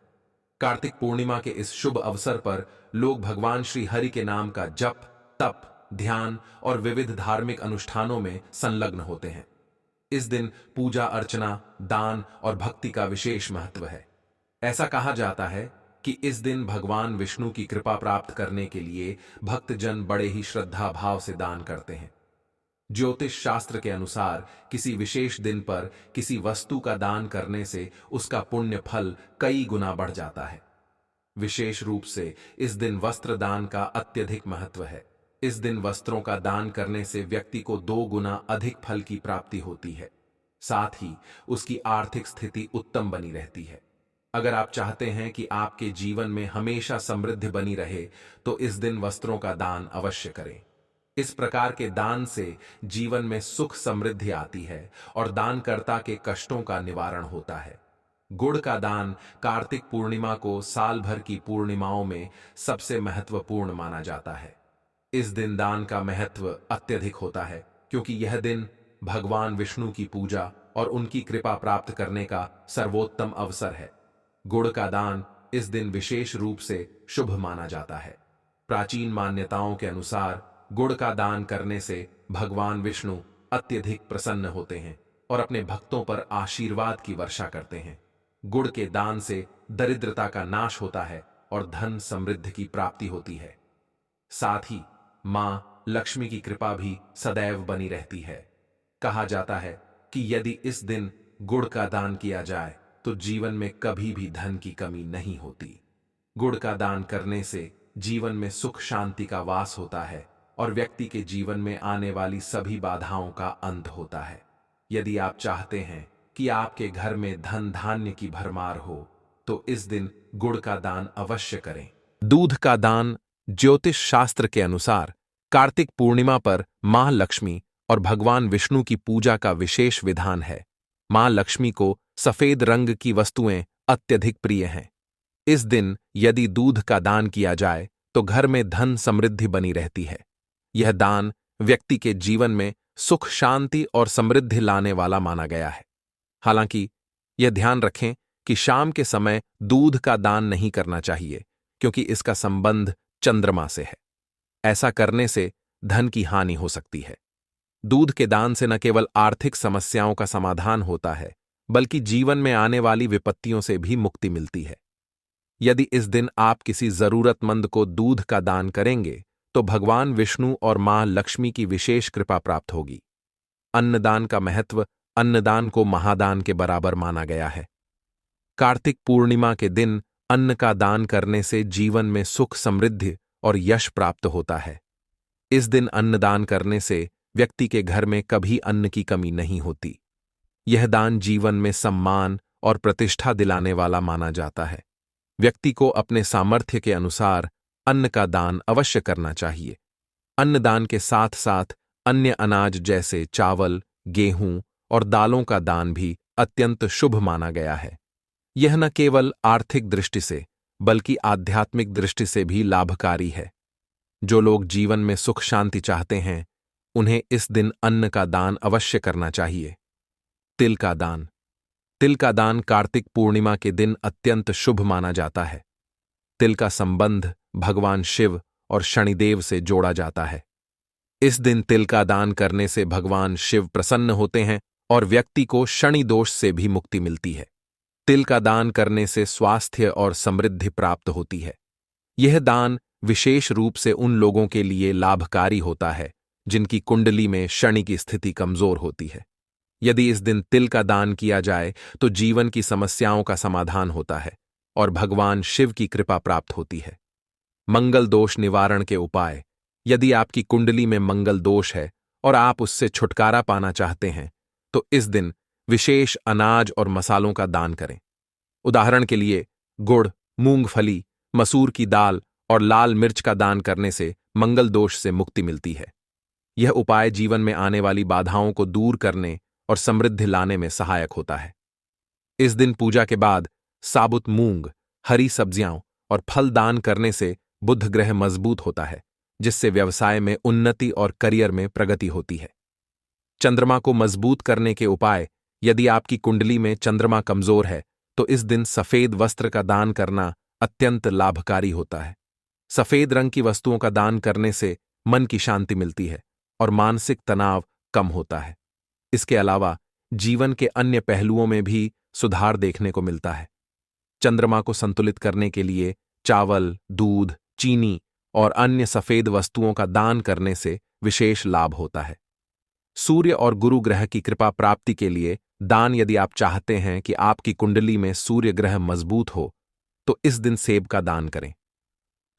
कार्तिक पूर्णिमा के इस शुभ अवसर पर लोग भगवान श्री हरि के नाम का जप, तप, ध्यान और विविध धार्मिक अनुष्ठानों में संलग्न होते हैं। इस दिन पूजा अर्चना, दान और भक्ति का विशेष महत्व है। ऐसा कहा जाता है कि इस दिन भगवान विष्णु की कृपा प्राप्त करने के लिए भक्तजन बड़े ही श्रद्धा भाव से दान करते हैं। ज्योतिष शास्त्र के अनुसार किसी विशेष दिन पर किसी वस्तु का दान करने से उसका पुण्य फल कई गुना बढ़ जाता है। विशेष रूप से इस दिन वस्त्र दान का अत्यधिक महत्व है। इस दिन वस्त्रों का दान करने से व्यक्ति को 2 गुना अधिक फल की प्राप्ति होती है। साथ ही उसकी आर्थिक स्थिति उत्तम बनी रहती है। अगर आप चाहते हैं कि आपके जीवन में हमेशा समृद्धि बनी रहे तो इस दिन वस्त्रों का दान अवश्य करें। इस प्रकार के दान से जीवन में सुख समृद्धि आती है और दानकर्ता के कष्टों का निवारण होता है। गुड़ का दान कार्तिक पूर्णिमा को साल भर की पूर्णिमाओं में सबसे महत्वपूर्ण माना जाता है। इस दिन दान का महत्व अत्यधिक होता है, क्योंकि यह दिन भगवान विष्णु की पूजा और उनकी कृपा प्राप्त करने का सर्वोत्तम अवसर है। गुड़ का दान इस दिन विशेष रूप से शुभ माना जाता है। प्राचीन मान्यताओं के अनुसार गुड़ का दान करने से भगवान विष्णु अत्यधिक प्रसन्न होते हैं और अपने भक्तों पर आशीर्वाद की वर्षा करते हैं। गुड़ के दान से दरिद्रता का नाश होता है और धन समृद्धि की प्राप्ति होती है। साथ ही मां लक्ष्मी की कृपा भी सदैव बनी रहती है। कहा जाता है कि यदि इस दिन गुड़ का दान किया जाए तो जीवन में कभी भी धन की कमी नहीं होती। गुड़ का दान करने से जीवन में सुख शांति का वास होता है और व्यक्ति के जीवन में आने वाली सभी बाधाओं का अंत होता है। यदि आप चाहते हैं कि आपके घर में धन धान्य की भरमार हो तो इस दिन गुड़ का दान अवश्य करें। दूध का दान ज्योतिष शास्त्र के अनुसार कार्तिक पूर्णिमा पर मां लक्ष्मी और भगवान विष्णु की पूजा का विशेष विधान है। मां लक्ष्मी को सफेद रंग की वस्तुएं अत्यधिक प्रिय हैं। इस दिन यदि दूध का दान किया जाए तो घर में धन समृद्धि बनी रहती है। यह दान व्यक्ति के जीवन में सुख, शांति और समृद्धि लाने वाला माना गया है। हालांकि यह ध्यान रखें कि शाम के समय दूध का दान नहीं करना चाहिए, क्योंकि इसका संबंध चंद्रमा से है। ऐसा करने से धन की हानि हो सकती है। दूध के दान से न केवल आर्थिक समस्याओं का समाधान होता है, बल्कि जीवन में आने वाली विपत्तियों से भी मुक्ति मिलती है। यदि इस दिन आप किसी जरूरतमंद को दूध का दान करेंगे तो भगवान विष्णु और मां लक्ष्मी की विशेष कृपा प्राप्त होगी। अन्नदान का महत्व अन्नदान को महादान के बराबर माना गया है। कार्तिक पूर्णिमा के दिन अन्न का दान करने से जीवन में सुख, समृद्धि और यश प्राप्त होता है। इस दिन अन्नदान करने से व्यक्ति के घर में कभी अन्न की कमी नहीं होती। यह दान जीवन में सम्मान और प्रतिष्ठा दिलाने वाला माना जाता है। व्यक्ति को अपने सामर्थ्य के अनुसार अन्न का दान अवश्य करना चाहिए। अन्नदान के साथ साथ अन्य अनाज जैसे चावल, गेहूं और दालों का दान भी अत्यंत शुभ माना गया है। यह न केवल आर्थिक दृष्टि से बल्कि आध्यात्मिक दृष्टि से भी लाभकारी है। जो लोग जीवन में सुख शांति चाहते हैं उन्हें इस दिन अन्न का दान अवश्य करना चाहिए। तिल का दान। तिल का दान कार्तिक पूर्णिमा के दिन अत्यंत शुभ माना जाता है। तिल का संबंध भगवान शिव और शनिदेव से जोड़ा जाता है। इस दिन तिल का दान करने से भगवान शिव प्रसन्न होते हैं और व्यक्ति को शनि दोष से भी मुक्ति मिलती है। तिल का दान करने से स्वास्थ्य और समृद्धि प्राप्त होती है। यह दान विशेष रूप से उन लोगों के लिए लाभकारी होता है जिनकी कुंडली में शनि की स्थिति कमजोर होती है। यदि इस दिन तिल का दान किया जाए तो जीवन की समस्याओं का समाधान होता है और भगवान शिव की कृपा प्राप्त होती है। मंगल दोष निवारण के उपाय। यदि आपकी कुंडली में मंगल दोष है और आप उससे छुटकारा पाना चाहते हैं तो इस दिन विशेष अनाज और मसालों का दान करें। उदाहरण के लिए गुड़, मूंगफली, मसूर की दाल और लाल मिर्च का दान करने से मंगल दोष से मुक्ति मिलती है। यह उपाय जीवन में आने वाली बाधाओं को दूर करने और समृद्धि लाने में सहायक होता है। इस दिन पूजा के बाद साबुत मूंग, हरी सब्जियां और फल दान करने से बुध ग्रह मजबूत होता है, जिससे व्यवसाय में उन्नति और करियर में प्रगति होती है। चंद्रमा को मजबूत करने के उपाय। यदि आपकी कुंडली में चंद्रमा कमजोर है तो इस दिन सफेद वस्त्र का दान करना अत्यंत लाभकारी होता है। सफेद रंग की वस्तुओं का दान करने से मन की शांति मिलती है और मानसिक तनाव कम होता है। इसके अलावा जीवन के अन्य पहलुओं में भी सुधार देखने को मिलता है। चंद्रमा को संतुलित करने के लिए चावल, दूध, चीनी और अन्य सफेद वस्तुओं का दान करने से विशेष लाभ होता है। सूर्य और गुरु ग्रह की कृपा प्राप्ति के लिए दान। यदि आप चाहते हैं कि आपकी कुंडली में सूर्य ग्रह मजबूत हो तो इस दिन सेब का दान करें।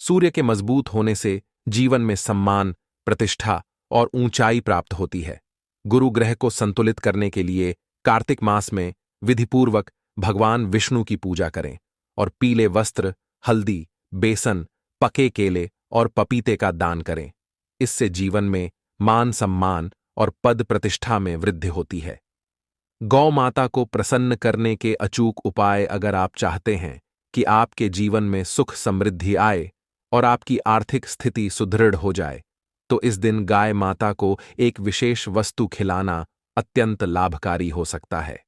सूर्य के मजबूत होने से जीवन में सम्मान, प्रतिष्ठा और ऊंचाई प्राप्त होती है। गुरु ग्रह को संतुलित करने के लिए कार्तिक मास में विधिपूर्वक भगवान विष्णु की पूजा करें और पीले वस्त्र, हल्दी, बेसन, पके केले और पपीते का दान करें। इससे जीवन में मान सम्मान और पद प्रतिष्ठा में वृद्धि होती है। गौ माता को प्रसन्न करने के अचूक उपाय। अगर आप चाहते हैं कि आपके जीवन में सुख समृद्धि आए और आपकी आर्थिक स्थिति सुदृढ़ हो जाए तो इस दिन गाय माता को एक विशेष वस्तु खिलाना अत्यंत लाभकारी हो सकता है।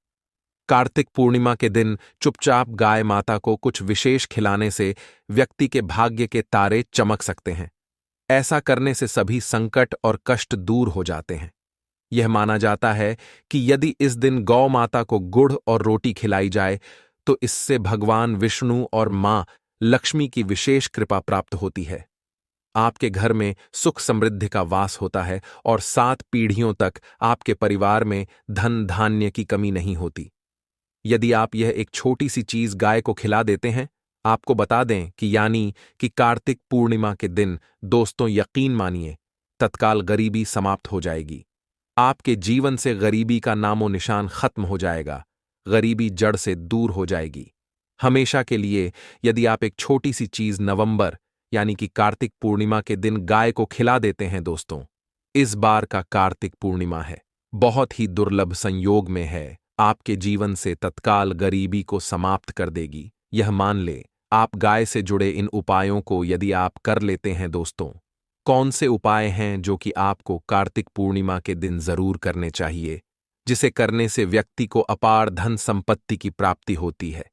कार्तिक पूर्णिमा के दिन चुपचाप गाय माता को कुछ विशेष खिलाने से व्यक्ति के भाग्य के तारे चमक सकते हैं। ऐसा करने से सभी संकट और कष्ट दूर हो जाते हैं। यह माना जाता है कि यदि इस दिन गौ माता को गुड़ और रोटी खिलाई जाए तो इससे भगवान विष्णु और मां लक्ष्मी की विशेष कृपा प्राप्त होती है। आपके घर में सुख समृद्धि का वास होता है और 7 पीढ़ियों तक आपके परिवार में धन धान्य की कमी नहीं होती। यदि आप यह एक छोटी सी चीज गाय को खिला देते हैं, आपको बता दें कि कार्तिक पूर्णिमा के दिन दोस्तों यकीन मानिए तत्काल गरीबी समाप्त हो जाएगी। आपके जीवन से गरीबी का नामो निशान खत्म हो जाएगा। गरीबी जड़ से दूर हो जाएगी हमेशा के लिए। यदि आप एक छोटी सी चीज नवंबर कार्तिक पूर्णिमा के दिन गाय को खिला देते हैं दोस्तों, इस बार का कार्तिक पूर्णिमा है, बहुत ही दुर्लभ संयोग में है, आपके जीवन से तत्काल गरीबी को समाप्त कर देगी। यह मान ले। आप गाय से जुड़े इन उपायों को यदि आप कर लेते हैं दोस्तों, कौन से उपाय हैं जो कि आपको कार्तिक पूर्णिमा के दिन जरूर करने चाहिए, जिसे करने से व्यक्ति को अपार धन संपत्ति की प्राप्ति होती है,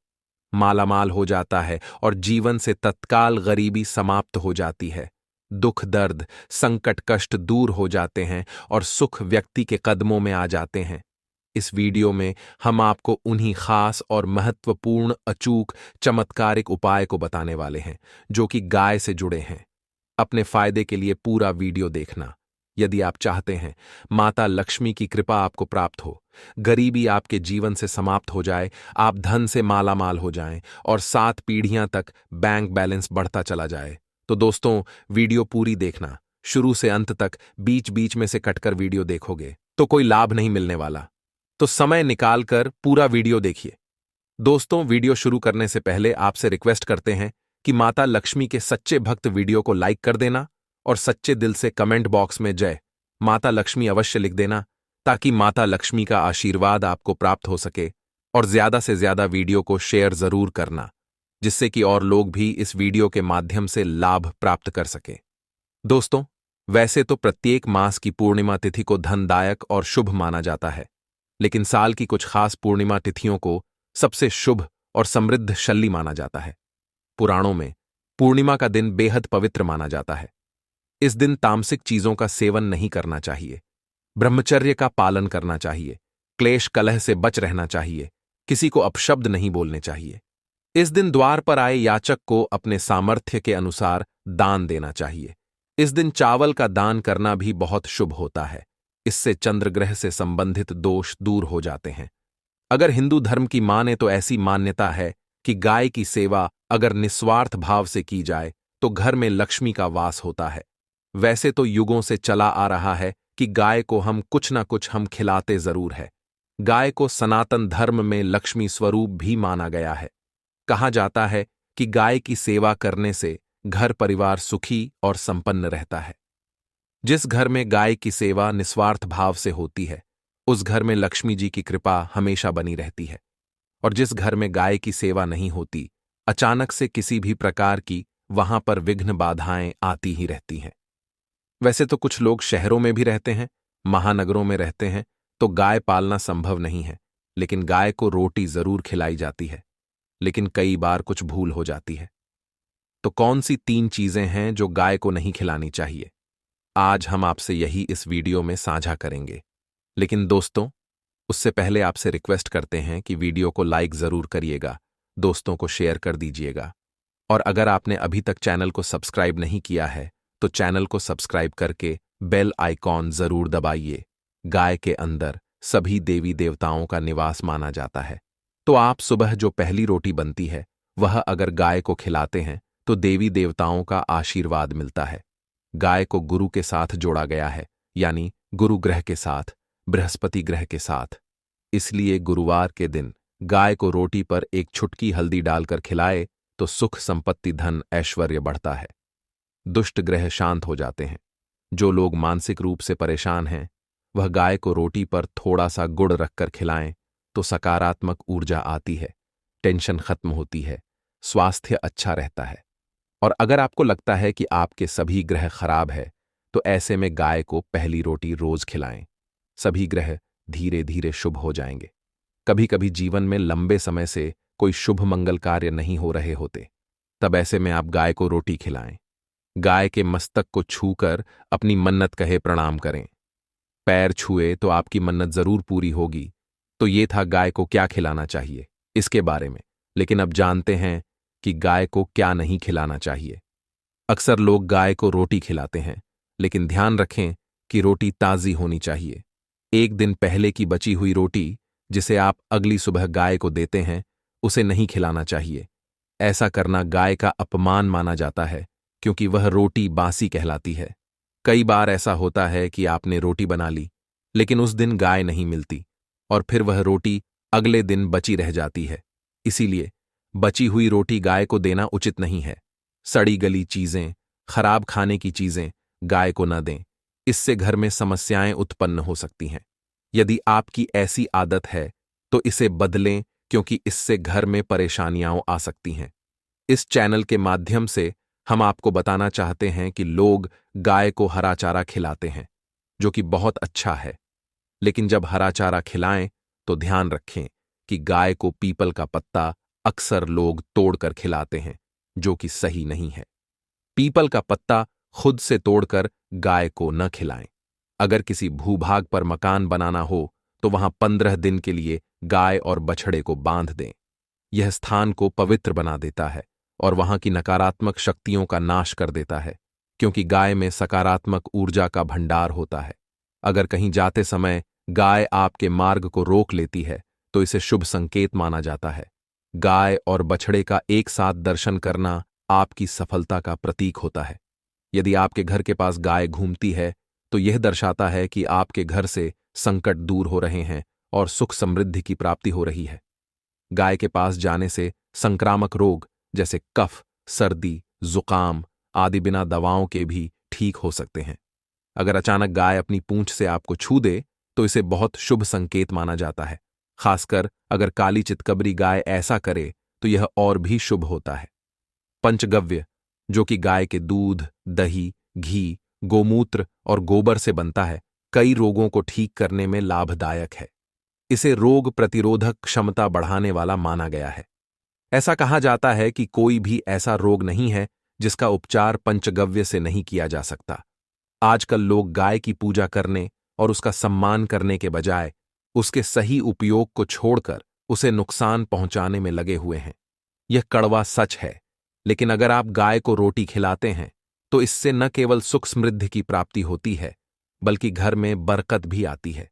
मालामाल हो जाता है और जीवन से तत्काल गरीबी समाप्त हो जाती है। दुख दर्द संकट कष्ट दूर हो जाते हैं और सुख व्यक्ति के कदमों में आ जाते हैं। इस वीडियो में हम आपको उन्हीं खास और महत्वपूर्ण अचूक चमत्कारिक उपाय को बताने वाले हैं जो कि गाय से जुड़े हैं। अपने फायदे के लिए पूरा वीडियो देखना। यदि आप चाहते हैं माता लक्ष्मी की कृपा आपको प्राप्त हो, गरीबी आपके जीवन से समाप्त हो जाए, आप धन से मालामाल हो जाएं और 7 पीढ़ियां तक बैंक बैलेंस बढ़ता चला जाए, तो दोस्तों वीडियो पूरी देखना। शुरू से अंत तक बीच बीच में से कटकर वीडियो देखोगे तो कोई लाभ नहीं मिलने वाला, तो समय निकालकर पूरा वीडियो देखिए। दोस्तों, वीडियो शुरू करने से पहले आपसे रिक्वेस्ट करते हैं कि माता लक्ष्मी के सच्चे भक्त वीडियो को लाइक कर देना और सच्चे दिल से कमेंट बॉक्स में जय माता लक्ष्मी अवश्य लिख देना, ताकि माता लक्ष्मी का आशीर्वाद आपको प्राप्त हो सके। और ज्यादा से ज्यादा वीडियो को शेयर जरूर करना, जिससे कि और लोग भी इस वीडियो के माध्यम से लाभ प्राप्त कर सके। दोस्तों, वैसे तो प्रत्येक मास की पूर्णिमा तिथि को धनदायक और शुभ माना जाता है, लेकिन साल की कुछ खास पूर्णिमा तिथियों को सबसे शुभ और समृद्धशाली माना जाता है। पुराणों में पूर्णिमा का दिन बेहद पवित्र माना जाता है। इस दिन तामसिक चीजों का सेवन नहीं करना चाहिए, ब्रह्मचर्य का पालन करना चाहिए, क्लेश कलह से बच रहना चाहिए, किसी को अपशब्द नहीं बोलने चाहिए। इस दिन द्वार पर आए याचक को अपने सामर्थ्य के अनुसार दान देना चाहिए। इस दिन चावल का दान करना भी बहुत शुभ होता है। इससे चंद्रग्रह से संबंधित दोष दूर हो जाते हैं। अगर हिंदू धर्म की माने तो ऐसी मान्यता है कि गाय की सेवा अगर निस्वार्थ भाव से की जाए तो घर में लक्ष्मी का वास होता है। वैसे तो युगों से चला आ रहा है कि गाय को हम कुछ ना कुछ हम खिलाते जरूर है। गाय को सनातन धर्म में लक्ष्मी स्वरूप भी माना गया है। कहा जाता है कि गाय की सेवा करने से घर परिवार सुखी और संपन्न रहता है। जिस घर में गाय की सेवा निस्वार्थ भाव से होती है, उस घर में लक्ष्मी जी की कृपा हमेशा बनी रहती है। और जिस घर में गाय की सेवा नहीं होती, अचानक से किसी भी प्रकार की वहां पर विघ्न बाधाएं आती ही रहती हैं। वैसे तो कुछ लोग शहरों में भी रहते हैं, महानगरों में रहते हैं, तो गाय पालना संभव नहीं है, लेकिन गाय को रोटी जरूर खिलाई जाती है। लेकिन कई बार कुछ भूल हो जाती है। तो कौन सी 3 चीजें हैं जो गाय को नहीं खिलानी चाहिए? आज हम आपसे यही इस वीडियो में साझा करेंगे। लेकिन दोस्तों, उससे पहले आपसे रिक्वेस्ट करते हैं कि वीडियो को लाइक जरूर करिएगा, दोस्तों को शेयर कर दीजिएगा। और अगर आपने अभी तक चैनल को सब्सक्राइब नहीं किया है, तो चैनल को सब्सक्राइब करके बेल आइकॉन जरूर दबाइए। गाय के अंदर सभी देवी देवताओं का निवास माना जाता है। तो आप सुबह जो पहली रोटी बनती है, वह अगर गाय को खिलाते हैं तो देवी देवताओं का आशीर्वाद मिलता है। गाय को गुरु के साथ जोड़ा गया है, यानी गुरु ग्रह के साथ, बृहस्पति ग्रह के साथ। इसलिए गुरुवार के दिन गाय को रोटी पर एक छुटकी हल्दी डालकर खिलाए तो सुख संपत्ति धन ऐश्वर्य बढ़ता है। दुष्ट ग्रह शांत हो जाते हैं। जो लोग मानसिक रूप से परेशान हैं, वह गाय को रोटी पर थोड़ा सा गुड़ रखकर खिलाएं तो सकारात्मक ऊर्जा आती है, टेंशन खत्म होती है, स्वास्थ्य अच्छा रहता है। और अगर आपको लगता है कि आपके सभी ग्रह खराब है, तो ऐसे में गाय को पहली रोटी रोज खिलाएं। सभी ग्रह धीरे धीरे शुभ हो जाएंगे। कभी कभी जीवन में लंबे समय से कोई शुभ मंगल कार्य नहीं हो रहे होते, तब ऐसे में आप गाय को रोटी खिलाएं। गाय के मस्तक को छूकर अपनी मन्नत कहे प्रणाम करें। पैर छुए तो आपकी मन्नत जरूर पूरी होगी। तो ये था गाय को क्या खिलाना चाहिए इसके बारे में। लेकिन अब जानते हैं कि गाय को क्या नहीं खिलाना चाहिए। अक्सर लोग गाय को रोटी खिलाते हैं, लेकिन ध्यान रखें कि रोटी ताज़ी होनी चाहिए। एक दिन पहले की बची हुई रोटी जिसे आप अगली सुबह गाय को देते हैं, उसे नहीं खिलाना चाहिए। ऐसा करना गाय का अपमान माना जाता है, क्योंकि वह रोटी बासी कहलाती है। कई बार ऐसा होता है कि आपने रोटी बना ली, लेकिन उस दिन गाय नहीं मिलती और फिर वह रोटी अगले दिन बची रह जाती है। इसीलिए बची हुई रोटी गाय को देना उचित नहीं है। सड़ी गली चीजें, खराब खाने की चीजें गाय को न दें। इससे घर में समस्याएं उत्पन्न हो सकती हैं। यदि आपकी ऐसी आदत है तो इसे बदलें, क्योंकि इससे घर में परेशानियां आ सकती हैं। इस चैनल के माध्यम से हम आपको बताना चाहते हैं कि लोग गाय को हरा चारा खिलाते हैं, जो कि बहुत अच्छा है। लेकिन जब हरा चारा खिलाएं तो ध्यान रखें कि गाय को पीपल का पत्ता अक्सर लोग तोड़कर खिलाते हैं, जो कि सही नहीं है। पीपल का पत्ता खुद से तोड़कर गाय को न खिलाएं। अगर किसी भूभाग पर मकान बनाना हो तो वहां 15 दिन के लिए गाय और बछड़े को बांध दें। यह स्थान को पवित्र बना देता है और वहां की नकारात्मक शक्तियों का नाश कर देता है, क्योंकि गाय में सकारात्मक ऊर्जा का भंडार होता है। अगर कहीं जाते समय गाय आपके मार्ग को रोक लेती है तो इसे शुभ संकेत माना जाता है। गाय और बछड़े का एक साथ दर्शन करना आपकी सफलता का प्रतीक होता है। यदि आपके घर के पास गाय घूमती है तो यह दर्शाता है कि आपके घर से संकट दूर हो रहे हैं और सुख समृद्धि की प्राप्ति हो रही है। गाय के पास जाने से संक्रामक रोग जैसे कफ, सर्दी, जुकाम आदि बिना दवाओं के भी ठीक हो सकते हैं। अगर अचानक गाय अपनी पूंछ से आपको छू दे तो इसे बहुत शुभ संकेत माना जाता है। खासकर अगर काली चितकबरी गाय ऐसा करे तो यह और भी शुभ होता है। पंचगव्य, जो कि गाय के दूध, दही, घी, गोमूत्र और गोबर से बनता है, कई रोगों को ठीक करने में लाभदायक है। इसे रोग प्रतिरोधक क्षमता बढ़ाने वाला माना गया है। ऐसा कहा जाता है कि कोई भी ऐसा रोग नहीं है जिसका उपचार पंचगव्य से नहीं किया जा सकता। आजकल लोग गाय की पूजा करने और उसका सम्मान करने के बजाय उसके सही उपयोग को छोड़कर उसे नुकसान पहुंचाने में लगे हुए हैं। यह कड़वा सच है, लेकिन अगर आप गाय को रोटी खिलाते हैं तो इससे न केवल सुख समृद्धि की प्राप्ति होती है, बल्कि घर में बरकत भी आती है।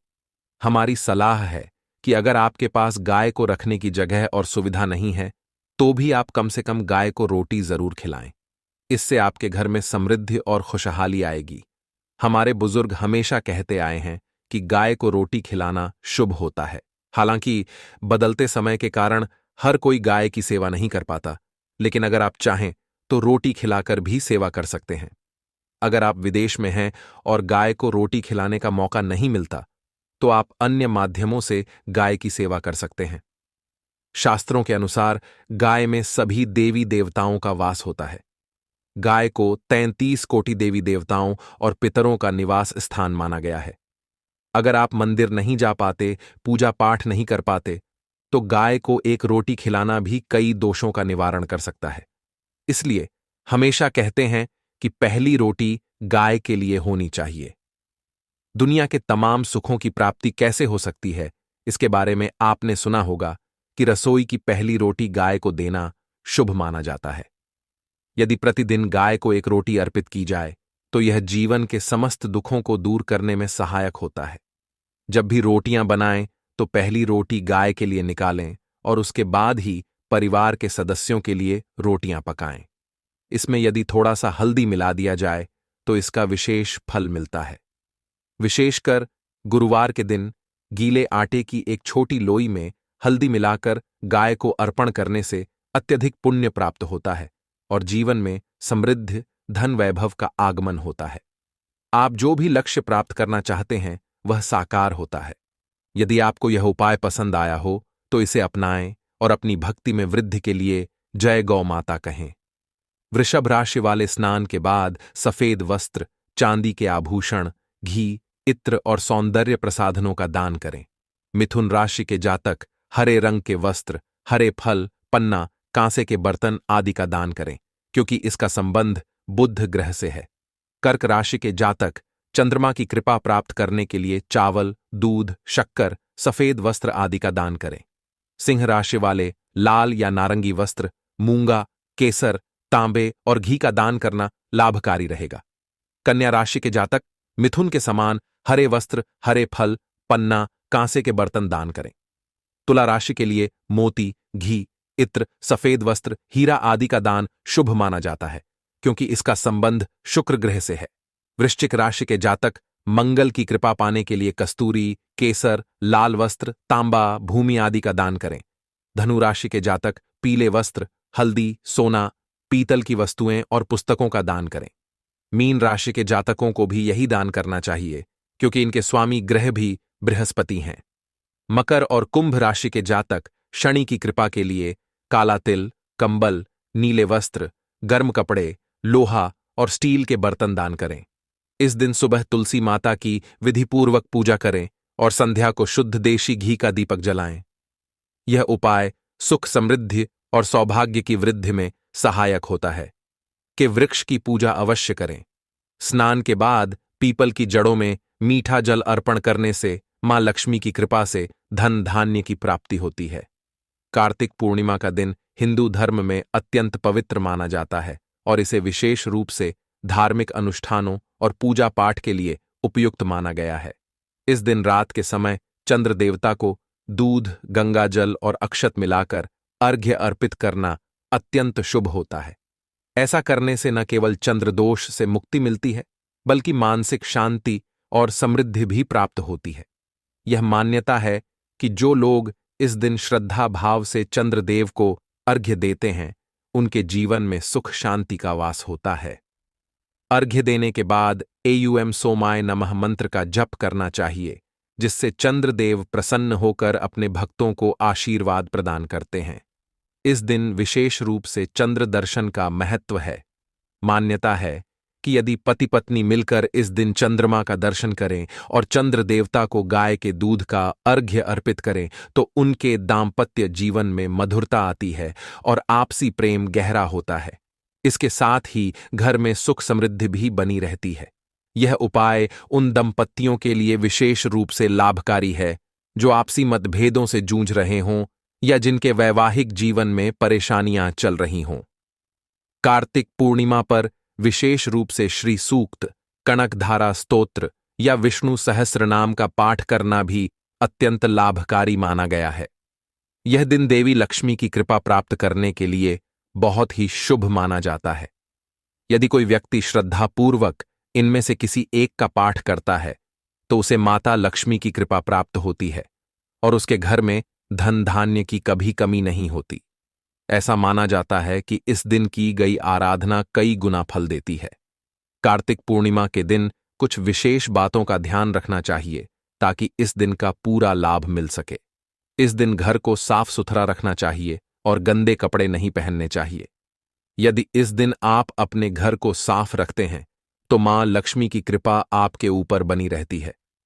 हमारी सलाह है कि अगर आपके पास गाय को रखने की जगह और सुविधा नहीं है, तो भी आप कम से कम गाय को रोटी जरूर खिलाएं। इससे आपके घर में समृद्धि और खुशहाली आएगी। हमारे बुजुर्ग हमेशा कहते आए हैं कि गाय को रोटी खिलाना शुभ होता है। हालांकि बदलते समय के कारण हर कोई गाय की सेवा नहीं कर पाता, लेकिन अगर आप चाहें तो रोटी खिलाकर भी सेवा कर सकते हैं। अगर आप विदेश में हैं और गाय को रोटी खिलाने का मौका नहीं मिलता, तो आप अन्य माध्यमों से गाय की सेवा कर सकते हैं। शास्त्रों के अनुसार गाय में सभी देवी देवताओं का वास होता है। गाय को 33 कोटि देवी देवताओं और पितरों का निवास स्थान माना गया है। अगर आप मंदिर नहीं जा पाते, पूजा पाठ नहीं कर पाते, तो गाय को एक रोटी खिलाना भी कई दोषों का निवारण कर सकता है। इसलिए हमेशा कहते हैं कि पहली रोटी गाय के लिए होनी चाहिए। दुनिया के तमाम सुखों की प्राप्ति कैसे हो सकती है, इसके बारे में आपने सुना होगा कि रसोई की पहली रोटी गाय को देना शुभ माना जाता है। यदि प्रतिदिन गाय को एक रोटी अर्पित की जाए, तो यह जीवन के समस्त दुखों को दूर करने में सहायक होता है। जब भी रोटियां बनाएं, तो पहली रोटी गाय के लिए निकालें और उसके बाद ही परिवार के सदस्यों के लिए रोटियां पकाएं। इसमें यदि थोड़ा सा हल्दी मिला दिया जाए, तो इसका विशेष फल मिलता है। विशेषकर गुरुवार के दिन गीले आटे की एक छोटी लोई में हल्दी मिलाकर गाय को अर्पण करने से अत्यधिक पुण्य प्राप्त होता है और जीवन में समृद्धि, धन वैभव का आगमन होता है। आप जो भी लक्ष्य प्राप्त करना चाहते हैं, वह साकार होता है। यदि आपको यह उपाय पसंद आया हो, तो इसे अपनाएं और अपनी भक्ति में वृद्धि के लिए जय गौ माता कहें। वृषभ राशि वाले स्नान के बाद सफेद वस्त्र, चांदी के आभूषण, घी, इत्र और सौंदर्य प्रसाधनों का दान करें। मिथुन राशि के जातक हरे रंग के वस्त्र, हरे फल, पन्ना, कांसे के बर्तन आदि का दान करें, क्योंकि इसका संबंध बुध ग्रह से है। कर्क राशि के जातक चंद्रमा की कृपा प्राप्त करने के लिए चावल, दूध, शक्कर, सफेद वस्त्र आदि का दान करें। सिंह राशि वाले लाल या नारंगी वस्त्र, मूंगा, केसर, तांबे और घी का दान करना लाभकारी रहेगा। कन्या राशि के जातक मिथुन के समान हरे वस्त्र, हरे फल, पन्ना, कांसे के बर्तन दान करें। तुला राशि के लिए मोती, घी, इत्र, सफेद वस्त्र, हीरा आदि का दान शुभ माना जाता है, क्योंकि इसका संबंध शुक्र ग्रह से है। वृश्चिक राशि के जातक मंगल की कृपा पाने के लिए कस्तूरी, केसर, लाल वस्त्र, तांबा, भूमि आदि का दान करें। धनु राशि के जातक पीले वस्त्र, हल्दी, सोना, पीतल की वस्तुएं और पुस्तकों का दान करें। मीन राशि के जातकों को भी यही दान करना चाहिए, क्योंकि इनके स्वामी ग्रह भी बृहस्पति हैं। मकर और कुंभ राशि के जातक शनि की कृपा के लिए काला तिल, कंबल, नीले वस्त्र, गर्म कपड़े, लोहा और स्टील के बर्तन दान करें। इस दिन सुबह तुलसी माता की विधिपूर्वक पूजा करें और संध्या को शुद्ध देशी घी का दीपक जलाएं। यह उपाय सुख, समृद्धि और सौभाग्य की वृद्धि में सहायक होता है। कि वृक्ष की पूजा अवश्य करें। स्नान के बाद पीपल की जड़ों में मीठा जल अर्पण करने से मां लक्ष्मी की कृपा से धन धान्य की प्राप्ति होती है। कार्तिक पूर्णिमा का दिन हिंदू धर्म में अत्यंत पवित्र माना जाता है और इसे विशेष रूप से धार्मिक अनुष्ठानों और पूजा पाठ के लिए उपयुक्त माना गया है। इस दिन रात के समय चंद्र देवता को दूध, गंगा जल और अक्षत मिलाकर अर्घ्य अर्पित करना अत्यंत शुभ होता है। ऐसा करने से न केवल चंद्रदोष से मुक्ति मिलती है, बल्कि मानसिक शांति और समृद्धि भी प्राप्त होती है। यह मान्यता है कि जो लोग इस दिन श्रद्धा भाव से चंद्रदेव को अर्घ्य देते हैं, उनके जीवन में सुख शांति का वास होता है। अर्घ्य देने के बाद एयुएम सोमाय नमः मंत्र का जप करना चाहिए, जिससे चंद्रदेव प्रसन्न होकर अपने भक्तों को आशीर्वाद प्रदान करते हैं। इस दिन विशेष रूप से चंद्र दर्शन का महत्व है। मान्यता है कि यदि पति पत्नी मिलकर इस दिन चंद्रमा का दर्शन करें और चंद्र देवता को गाय के दूध का अर्घ्य अर्पित करें तो उनके दाम्पत्य जीवन में मधुरता आती है और आपसी प्रेम गहरा होता है। इसके साथ ही घर में सुख समृद्धि भी बनी रहती है। यह उपाय उन दंपत्तियों के लिए विशेष रूप से लाभकारी है जो आपसी मतभेदों से जूझ रहे हों या जिनके वैवाहिक जीवन में परेशानियां चल रही हों। कार्तिक पूर्णिमा पर विशेष रूप से श्री सूक्त, कनकधारा स्तोत्र या विष्णु सहस्रनाम का पाठ करना भी अत्यंत लाभकारी माना गया है। यह दिन देवी लक्ष्मी की कृपा प्राप्त करने के लिए बहुत ही शुभ माना जाता है। यदि कोई व्यक्ति श्रद्धापूर्वक इनमें से किसी एक का पाठ करता है तो उसे माता लक्ष्मी की कृपा प्राप्त होती है और उसके घर में धन धान्य की कभी कमी नहीं होती। ऐसा माना जाता है कि इस दिन की गई आराधना कई गुना फल देती है। कार्तिक पूर्णिमा के दिन कुछ विशेष बातों का ध्यान रखना चाहिए ताकि इस दिन का पूरा लाभ मिल सके। इस दिन घर को साफ सुथरा रखना चाहिए और गंदे कपड़े नहीं पहनने चाहिए। यदि इस दिन आप अपने घर को साफ रखते हैं तो मां लक्ष्मी की कृपा आपके ऊपर बनी रहती है।